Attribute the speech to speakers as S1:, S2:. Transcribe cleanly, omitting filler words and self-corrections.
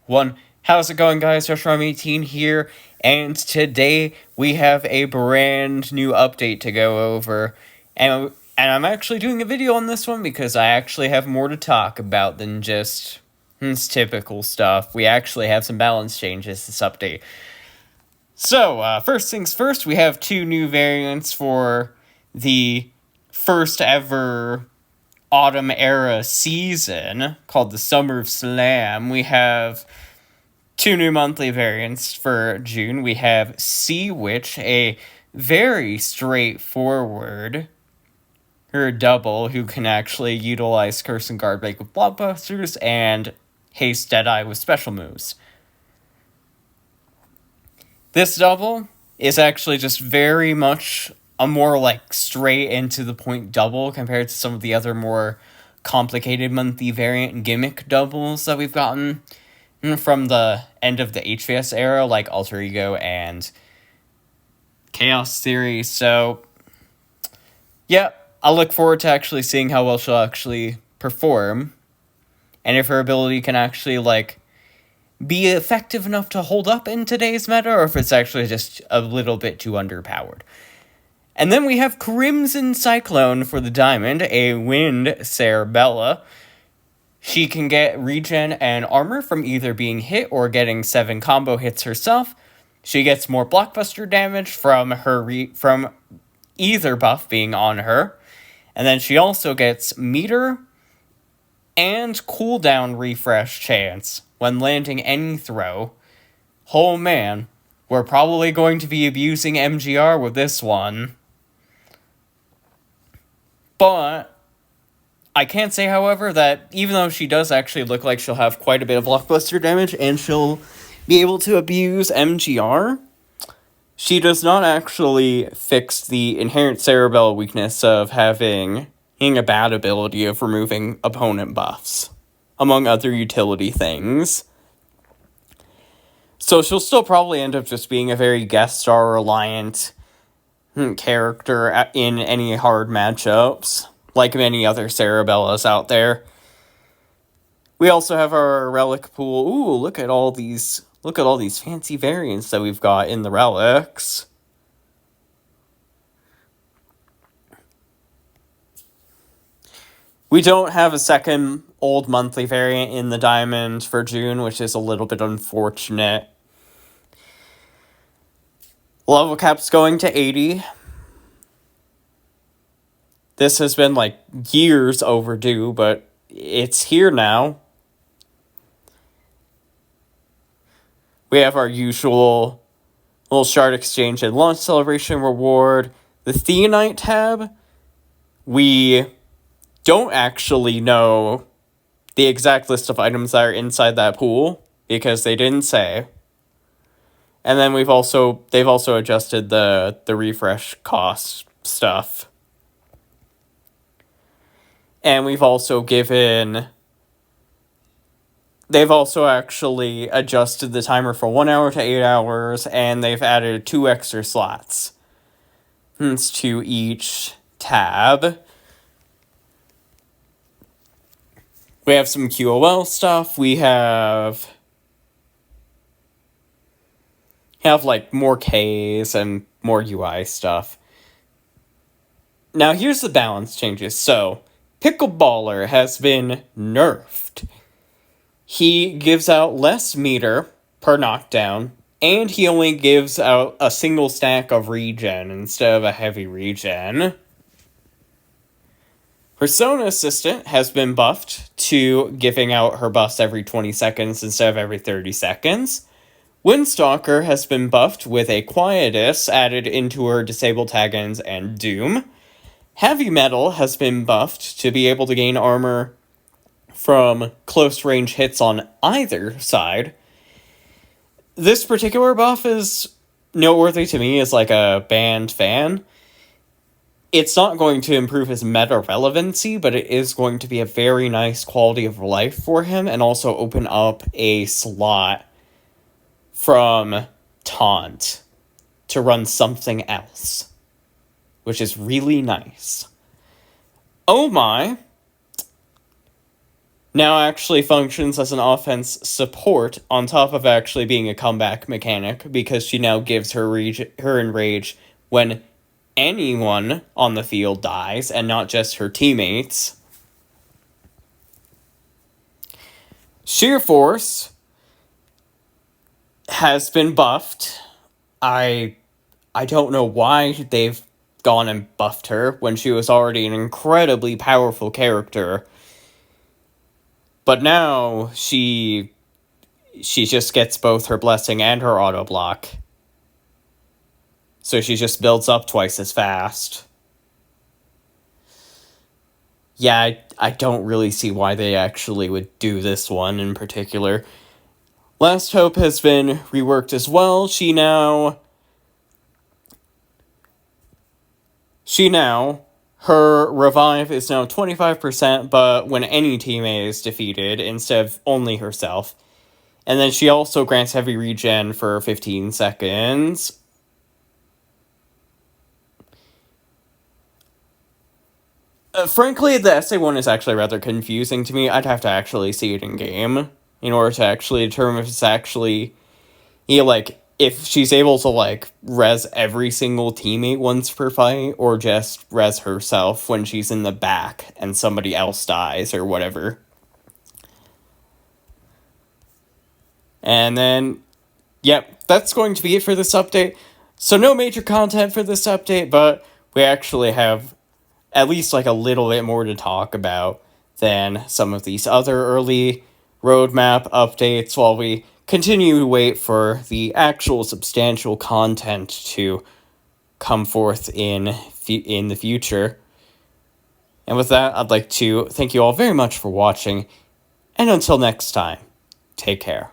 S1: One. How's it going, guys? JoshRom18 here, and today we have a brand new update to go over. And I'm actually doing a video on this one because I actually have more to talk about than just typical stuff. We actually have some balance changes this update. So, first things first, we have two new variants for the first ever autumn era season called the Summer of Slam. We have two new monthly variants for June. We have Sea Witch, a very straightforward her double who can actually utilize Curse and Guard Break with blockbusters and Haste Deadeye with special moves. This double is actually just very much a more straight into the point double compared to some of the other more complicated monthly variant and gimmick doubles that we've gotten from the end of the HVS era, like Alter Ego and Chaos Theory. So, yeah, I'll look forward to actually seeing how well she'll actually perform, and if her ability can actually, be effective enough to hold up in today's meta, or if it's actually just a little bit too underpowered. And then we have Crimson Cyclone for the Diamond, a Wind Cerebella. She can get regen and armor from either being hit or getting 7 combo hits herself. She gets more blockbuster damage from her from either buff being on her. And then she also gets meter and cooldown refresh chance when landing any throw. Oh man, we're probably going to be abusing MGR with this one. But I can't say, however, that even though she does actually look like she'll have quite a bit of blockbuster damage and she'll be able to abuse MGR, she does not actually fix the inherent Cerebella weakness of having a bad ability of removing opponent buffs, among other utility things. So she'll still probably end up just being a very guest star reliant character in any hard matchups, like many other Cerebellas out there. We also have our Relic pool. Ooh, look at all these fancy variants that we've got in the Relics. We don't have a second old monthly variant in the Diamond for June, which is a little bit unfortunate. Level cap's going to 80. This has been years overdue, but it's here now. We have our usual little shard exchange and launch celebration reward. The Theonite tab, we don't actually know the exact list of items that are inside that pool because they didn't say. And then they've also adjusted the refresh cost stuff. And they've also actually adjusted the timer from 1 hour to 8 hours, and they've added 2 extra slots to each tab. We have some QOL stuff. We have more Ks and more UI stuff. Now here's the balance changes. So, Pickleballer has been nerfed. He gives out less meter per knockdown, and he only gives out a single stack of regen instead of a heavy regen. Persona Assistant has been buffed to giving out her buffs every 20 seconds instead of every 30 seconds. Windstalker has been buffed with a Quietus added into her Disabled Tag-ins and Doom. Heavy Metal has been buffed to be able to gain armor from close range hits on either side. This particular buff is noteworthy to me as a banned fan. It's not going to improve his meta relevancy, but it is going to be a very nice quality of life for him and also open up a slot from Taunt to run something else, which is really nice. Oh my! now actually functions as an offense support on top of actually being a comeback mechanic, because she now gives her enrage when anyone on the field dies and not just her teammates. Sheer Force has been buffed. I don't know why they've gone and buffed her when she was already an incredibly powerful character. But now she just gets both her blessing and her auto block. So she just builds up twice as fast. Yeah, I don't really see why they actually would do this one in particular. Last Hope has been reworked as well. Her revive is now 25%, but when any teammate is defeated, instead of only herself. And then she also grants heavy regen for 15 seconds. Frankly, the SA1 is actually rather confusing to me. I'd have to actually see it in game in order to actually determine if it's actually, if she's able to, res every single teammate once per fight, or just res herself when she's in the back and somebody else dies, or whatever. And then, yep, that's going to be it for this update. So no major content for this update, but we actually have at least, a little bit more to talk about than some of these other early roadmap updates, while we continue to wait for the actual substantial content to come forth in the future. And with that, I'd like to thank you all very much for watching, and until next time, take care.